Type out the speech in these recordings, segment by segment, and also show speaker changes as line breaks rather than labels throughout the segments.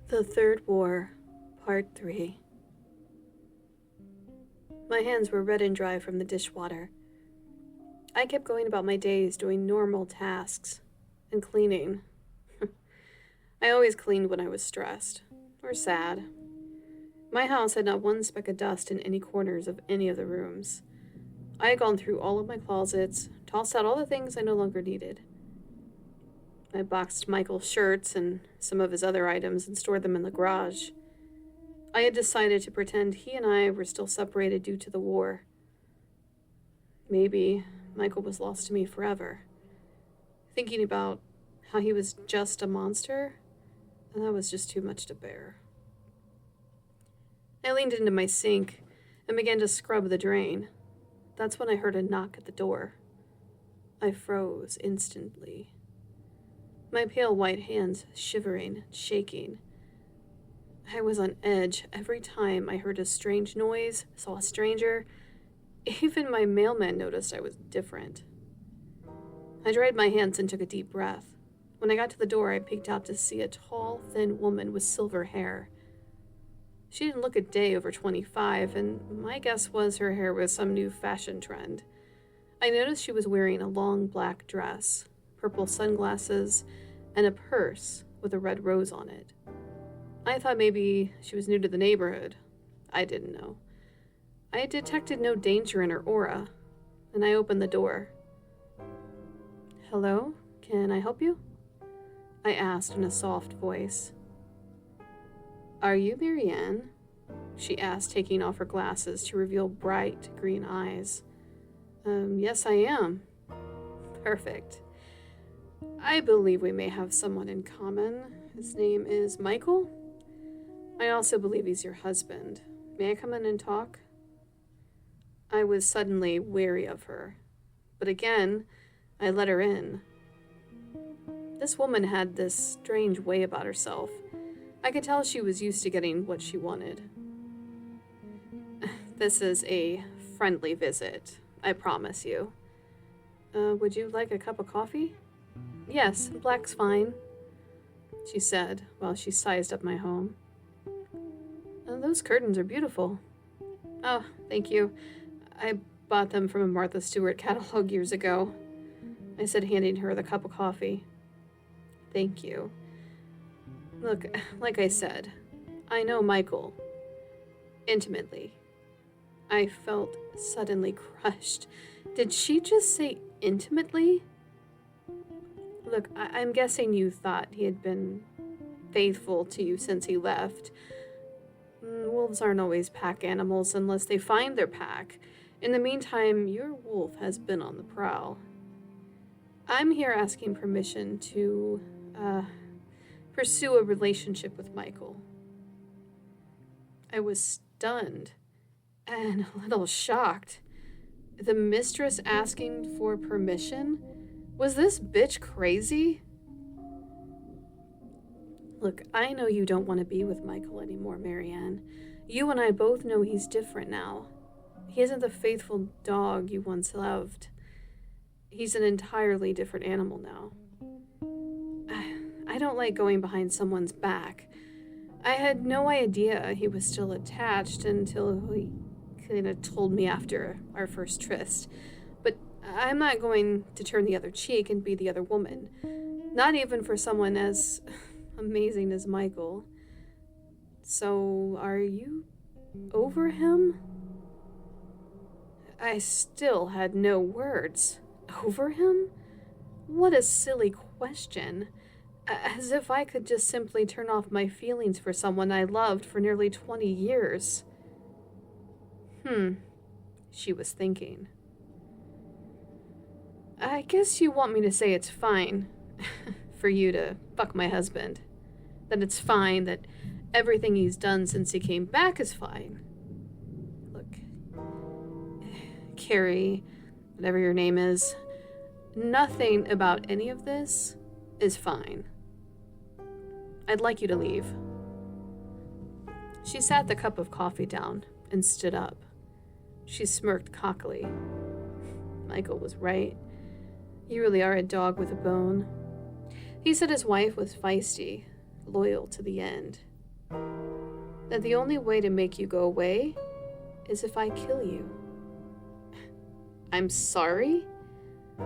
The Third War, Part 3. My hands were red and dry from the dishwater. I kept going about my days doing normal tasks and cleaning. I always cleaned when I was stressed or sad. My house had not one speck of dust in any corners of any of the rooms. I had gone through all of my closets, tossed out all the things I no longer needed. I boxed Michael's shirts and some of his other items and stored them in the garage. I had decided to pretend he and I were still separated due to the war. Maybe Michael was lost to me forever. Thinking about how he was just a monster, and that was just too much to bear. I leaned into my sink and began to scrub the drain. That's when I heard a knock at the door. I froze instantly. My pale white hands shivering, shaking. I was on edge every time I heard a strange noise, saw a stranger. Even my mailman noticed I was different. I dried my hands and took a deep breath. When I got to the door, I peeked out to see a tall, thin woman with silver hair. She didn't look a day over 25, and my guess was her hair was some new fashion trend. I noticed she was wearing a long black dress, purple sunglasses, and a purse with a red rose on it. I thought maybe she was new to the neighborhood. I didn't know. I had detected no danger in her aura, and I opened the door. "Hello, can I help you?" I asked in a soft voice. "Are you Marianne?" she asked, taking off her glasses to reveal bright green eyes. Yes, I am." "Perfect. I believe we may have someone in common. His name is Michael. I also believe he's your husband. May I come in and talk?" I was suddenly wary of her, but again, I let her in. This woman had this strange way about herself. I could tell she was used to getting what she wanted. "This is a friendly visit, I promise you. Would you like a cup of coffee?" "Yes, black's fine," she said while she sized up my home. "Those curtains are beautiful." "Oh, thank you. I bought them from a Martha Stewart catalog years ago," I said, handing her the cup of coffee. "Thank you. Look, like I said, I know Michael intimately." I felt suddenly crushed. Did she just say intimately? "Look, I'm guessing you thought he had been faithful to you since he left. Wolves aren't always pack animals unless they find their pack. In the meantime, your wolf has been on the prowl. I'm here asking permission to, pursue a relationship with Michael." I was stunned and a little shocked. The mistress asking for permission? Was this bitch crazy? "Look, I know you don't want to be with Michael anymore, Marianne. You and I both know he's different now. He isn't the faithful dog you once loved. He's an entirely different animal now. I don't like going behind someone's back. I had no idea he was still attached until he kind of told me after our first tryst. But I'm not going to turn the other cheek and be the other woman. Not even for someone as amazing as Michael. So, are you over him?" I still had no words. Over him? What a silly question. As if I could just simply turn off my feelings for someone I loved for nearly 20 years. She was thinking. "I guess you want me to say it's fine for you to fuck my husband. That it's fine, that everything he's done since he came back is fine. Look, Carrie, whatever your name is, nothing about any of this is fine. I'd like you to leave." She sat the cup of coffee down and stood up. She smirked cockily. Michael was right. You really are a dog with a bone. He said his wife was feisty, loyal to the end. That the only way to make you go away is if I kill you. I'm sorry?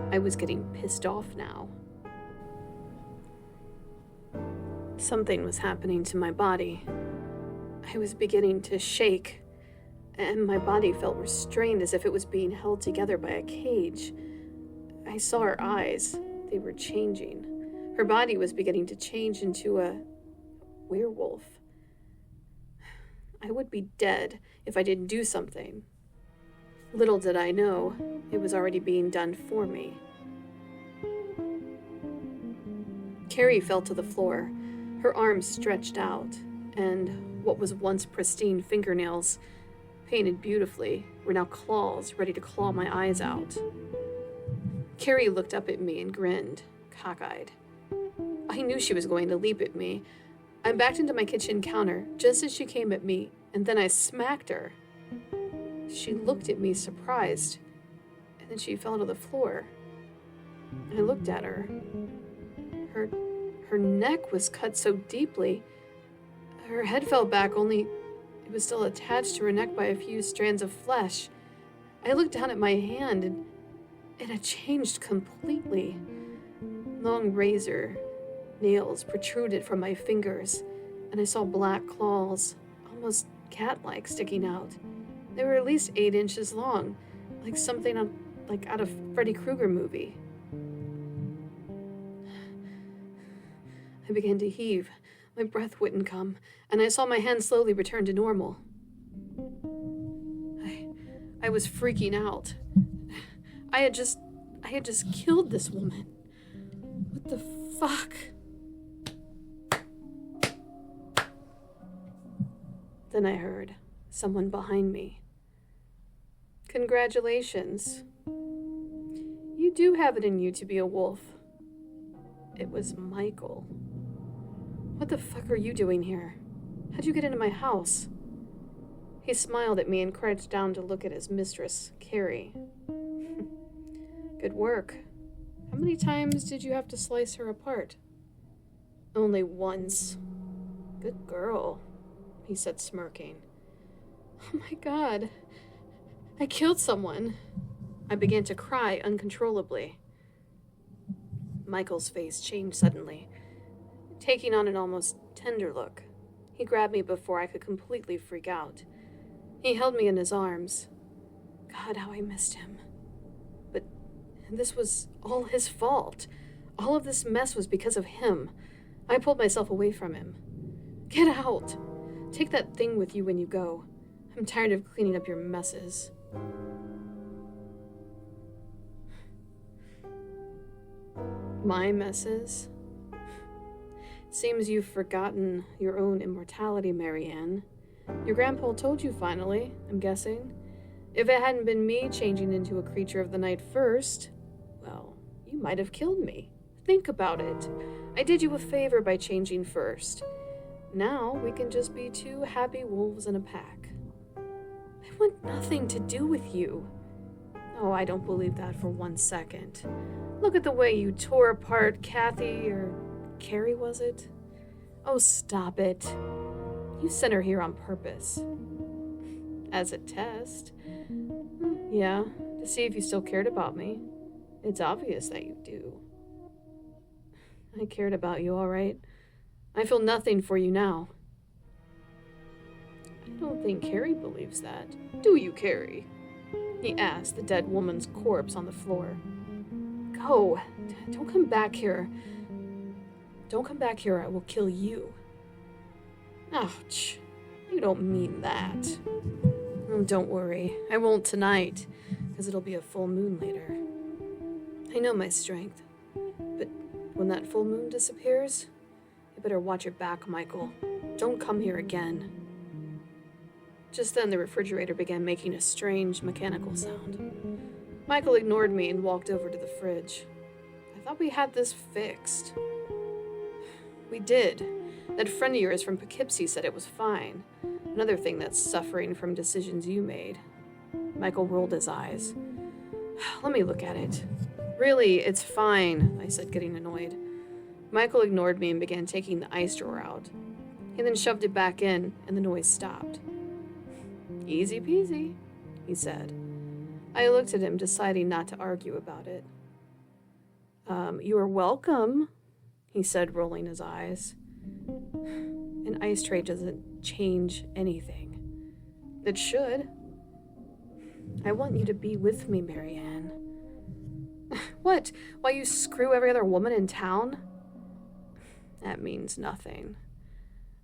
I was getting pissed off now. Something was happening to my body. I was beginning to shake, and my body felt restrained as if it was being held together by a cage. I saw her eyes. They were changing. Her body was beginning to change into a werewolf. I would be dead if I didn't do something. Little did I know, it was already being done for me. Carrie fell to the floor, her arms stretched out, and what was once pristine fingernails, painted beautifully, were now claws ready to claw my eyes out. Carrie looked up at me and grinned, cockeyed. I knew she was going to leap at me. I backed into my kitchen counter just as she came at me, and then I smacked her. She looked at me surprised, and then she fell to the floor. I looked at her. Her neck was cut so deeply. Her head fell back, only it was still attached to her neck by a few strands of flesh. I looked down at my hand, and it had changed completely. Long razor nails protruded from my fingers, and I saw black claws, almost cat-like, sticking out. They were at least 8 inches long, like something out of Freddy Krueger movie. I began to heave. My breath wouldn't come, and I saw my hand slowly return to normal. I was freaking out. I had just killed this woman. What the fuck? Then I heard someone behind me. Congratulations. You do have it in you to be a wolf. It was Michael. What the fuck are you doing here? How'd you get into my house? He smiled at me and crouched down to look at his mistress, Carrie. Good work. How many times did you have to slice her apart? Only once. Good girl, he said, smirking. Oh my God. I killed someone. I began to cry uncontrollably. Michael's face changed suddenly, taking on an almost tender look. He grabbed me before I could completely freak out. He held me in his arms. God, how I missed him. But this was all his fault. All of this mess was because of him. I pulled myself away from him. Get out! Take that thing with you when you go. I'm tired of cleaning up your messes. My messes? Seems you've forgotten your own immortality, Marianne. Your grandpa told you finally, I'm guessing. If it hadn't been me changing into a creature of the night first, well, you might have killed me. Think about it. I did you a favor by changing first. Now we can just be 2 happy wolves in a pack. I want nothing to do with you. Oh, I don't believe that for 1 second. Look at the way you tore apart Kathy, or Carrie, was it? Oh, stop it. You sent her here on purpose. As a test. Yeah, to see if you still cared about me. It's obvious that you do. I cared about you, all right. I feel nothing for you now. I don't think Carrie believes that. Do you, Carrie? He asked the dead woman's corpse on the floor. Go. Don't come back here. Don't come back here, I will kill you. Ouch. You don't mean that. Oh, don't worry. I won't tonight, because it'll be a full moon later. I know my strength. But when that full moon disappears, you better watch your back, Michael. Don't come here again. Just then, the refrigerator began making a strange mechanical sound. Michael ignored me and walked over to the fridge. I thought we had this fixed. We did. That friend of yours from Poughkeepsie said it was fine. Another thing that's suffering from decisions you made. Michael rolled his eyes. Let me look at it. Really, it's fine, I said, getting annoyed. Michael ignored me and began taking the ice drawer out. He then shoved it back in, and the noise stopped. "Easy peasy," he said. I looked at him, deciding not to argue about it. You are welcome," he said, rolling his eyes. An ice tray doesn't change anything. It should. "I want you to be with me, Marianne." "What? Why you screw every other woman in town?" "That means nothing.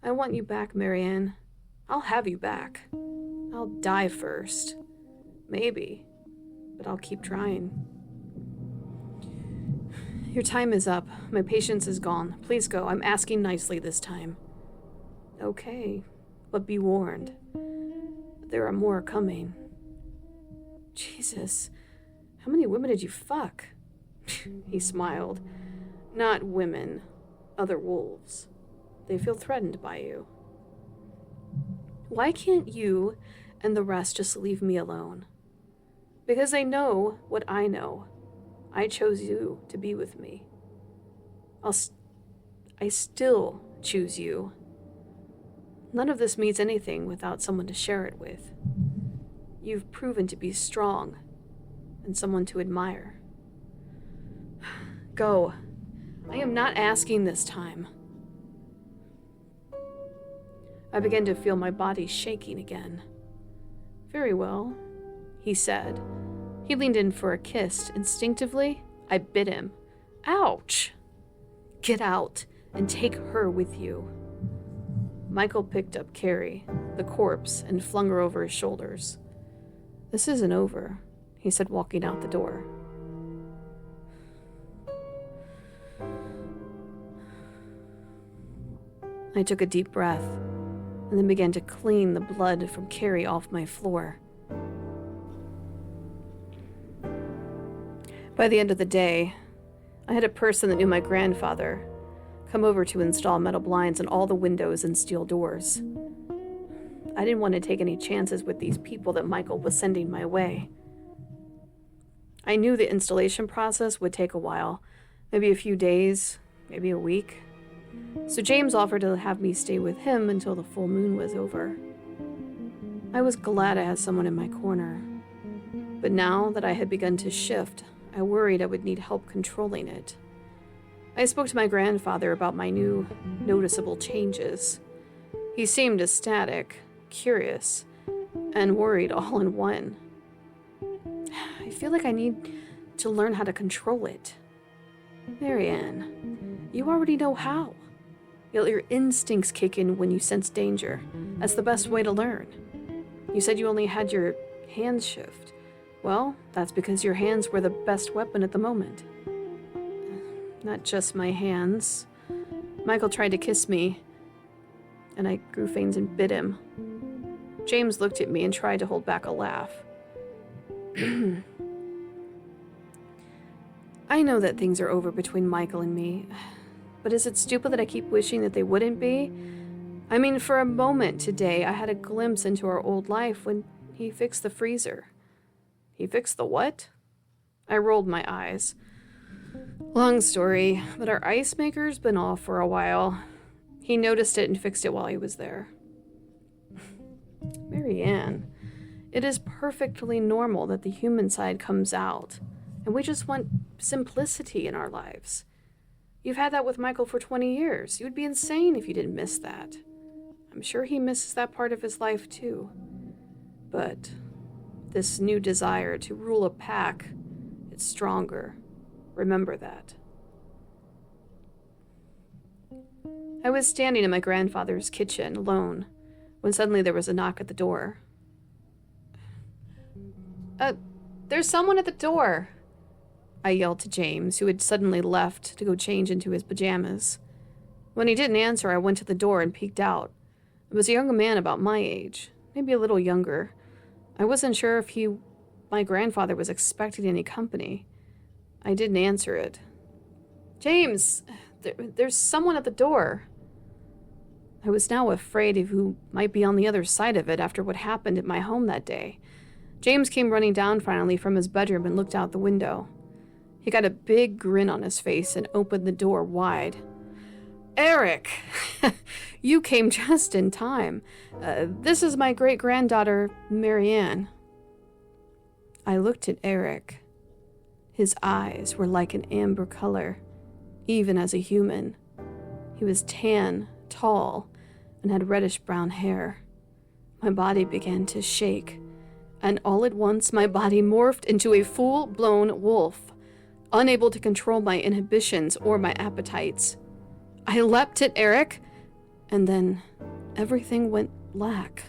I want you back, Marianne. I'll have you back. I'll die first. Maybe. But I'll keep trying." "Your time is up. My patience is gone. Please go. I'm asking nicely this time." "Okay, but be warned. There are more coming." "Jesus, how many women did you fuck?" He smiled. "Not women. Other wolves. They feel threatened by you." "Why can't you and the rest just leave me alone?" "Because they know what I know. I chose you to be with me. I still choose you. None of this means anything without someone to share it with. You've proven to be strong and someone to admire. Go. I am not asking this time." I began to feel my body shaking again. "Very well," he said. He leaned in for a kiss. Instinctively, I bit him. Ouch! "Get out and take her with you." Michael picked up Carrie, the corpse, and flung her over his shoulders. "This isn't over," he said, walking out the door. I took a deep breath and then began to clean the blood from Carrie off my floor. By the end of the day, I had a person that knew my grandfather come over to install metal blinds in all the windows and steel doors. I didn't want to take any chances with these people that Michael was sending my way. I knew the installation process would take a while, maybe a few days, maybe a week. So James offered to have me stay with him until the full moon was over. I was glad I had someone in my corner. But now that I had begun to shift, I worried I would need help controlling it. I spoke to my grandfather about my new, noticeable changes. He seemed ecstatic, curious, and worried all in one. I feel like I need to learn how to control it. Marianne, you already know how. You'll let your instincts kick in when you sense danger. That's the best way to learn. You said you only had your hands shift. Well, that's because your hands were the best weapon at the moment. Not just my hands. Michael tried to kiss me, and I grew faint and bit him. James looked at me and tried to hold back a laugh. I know that things are over between Michael and me, but is it stupid that I keep wishing that they wouldn't be? I mean, for a moment today, I had a glimpse into our old life when he fixed the freezer. He fixed the what? I rolled my eyes. Long story, but our ice maker's been off for a while. He noticed it and fixed it while he was there. Marianne, it is perfectly normal that the human side comes out, and we just want simplicity in our lives. You've had that with Michael for 20 years. You would be insane if you didn't miss that. I'm sure he misses that part of his life too. But this new desire to rule a pack, it's stronger. Remember that. I was standing in my grandfather's kitchen, alone, when suddenly there was a knock at the door. There's someone at the door, I yelled to James, who had suddenly left to go change into his pajamas. When he didn't answer, I went to the door and peeked out. It was a young man about my age, maybe a little younger. I wasn't sure if my grandfather was expecting any company. I didn't answer it. James, there's someone at the door. I was now afraid of who might be on the other side of it after what happened at my home that day. James came running down finally from his bedroom and looked out the window. He got a big grin on his face and opened the door wide. Eric! You came just in time. This is my great-granddaughter, Marianne. I looked at Eric. His eyes were like an amber color, even as a human. He was tan, tall, and had reddish-brown hair. My body began to shake, and all at once my body morphed into a full-blown wolf, unable to control my inhibitions or my appetites. I leapt at Eric, and then everything went black.